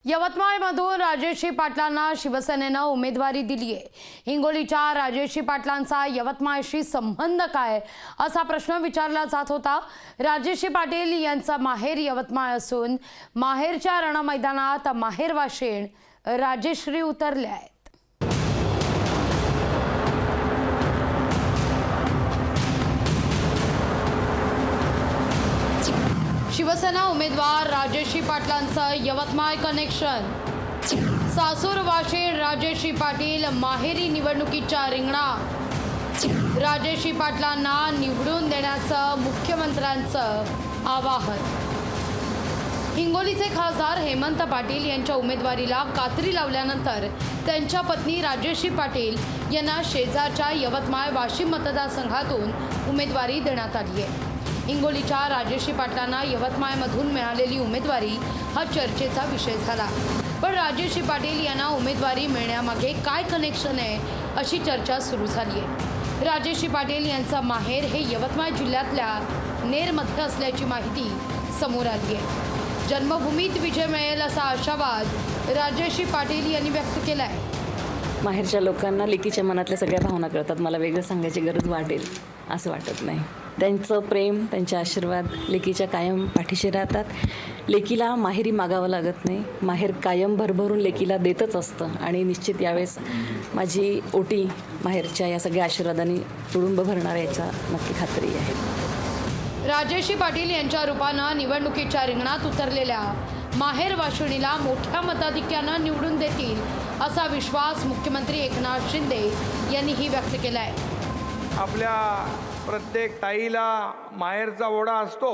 यवतमाळमधून राजेश पाटलांना शिवसेनेनं उमेदवारी दिली आहे। हिंगोलीच्या राजेश पाटलांचा यवतमाळशी संबंध काय असा प्रश्न विचारला जात होता। राजेश पाटील यांचा माहेर यवतमाळ असून माहेरच्या रणमैदानात माहेरवाशीण राजेश्री उतरल्या आहेत। शिवसेना उमेदवार राजेश पाटलांचं यवतमाळ कनेक्शन। सासूर वाशीण राजेश पाटील माहेरी निवडणुकीच्या रिंगणात। राजेश पाटलांना निवडून देण्याचं मुख्यमंत्र्यांचं आवाहन। हिंगोलीचे खासदार हेमंत पाटील यांच्या उमेदवारीला कात्री लावल्यानंतर त्यांच्या पत्नी राजेश पाटील यांना शेजारच्या यवतमाळ वाशिम मतदारसंघातून उमेदवारी देण्यात आली आहे। हिंगोलीच्या राजेश पाटलांना यवतमाळमधून मिळालेली उमेदवारी हा चर्चेचा विषय झाला। पण राजेश पाटील यांना उमेदवारी मिळण्यामागे काय कनेक्शन आहे अशी चर्चा सुरू झाली आहे। राजेश पाटील यांचा माहेर हे यवतमाळ जिल्ह्यातल्या नेरमध्ये असल्याची माहिती समोर आली आहे। जन्मभूमीत विजय मिळेल असा आशावाद राजेश पाटील यांनी व्यक्त केला आहे। माहेरच्या लोकांना लेकीच्या मनातल्या सगळ्या भावना कळतात। मला वेगळं सांगायची गरज वाटेल असं वाटत नाही। त्यांचं प्रेम, त्यांचे आशीर्वाद लेकीच्या कायम पाठीशी राहतात। लेकीला माहेरी मागावं लागत नाही। माहेर कायम भरभरून लेकीला देतच असतं आणि निश्चित यावेळेस माझी ओटी माहेरच्या या सगळ्या आशीर्वादांनी तुडुंब भरणार याचा नक्की खात्री आहे। राजेश पाटील यांच्या रूपानं निवडणुकीच्या रिंगणात उतरलेल्या माहेर वाशिणीला मोठ्या मताधिक्यानं निवडून देतील असा विश्वास मुख्यमंत्री एकनाथ शिंदे यांनीही व्यक्त केला आहे। आपल्या प्रत्येक ताईला माहेरचा ओढा असतो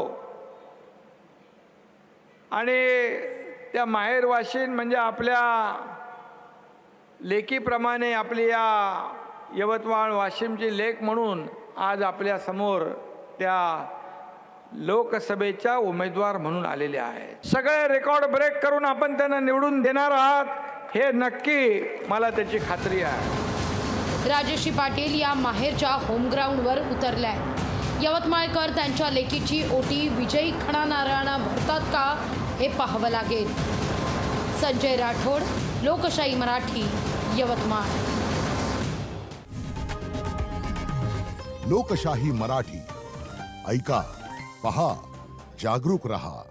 आणि त्या माहेर वाशिण म्हणजे आपल्या लेकीप्रमाणे आपली या यवतमाळ वाशिमची लेक म्हणून आज आपल्या समोर त्या लोकसभेच्या उमेदवार म्हणून आलेले आहेत। सगळे रेकॉर्ड ब्रेक करून आपण त्यांना निवडून देणार आहात हे नक्की मला त्याची खात्री आहे। राजेश पाटील या माहेरच्या होमग्राऊंडवर उतरल्या आहेत। यवतमाळकर त्यांच्या लेकीची ओटी विजयी खणा नारळानं भरतात का हे पाहावं लागेल। संजय राठोड, लोकशाही मराठी, यवतमाळ। लोकशाही मराठी ऐका, पहा, जागरूक रहा।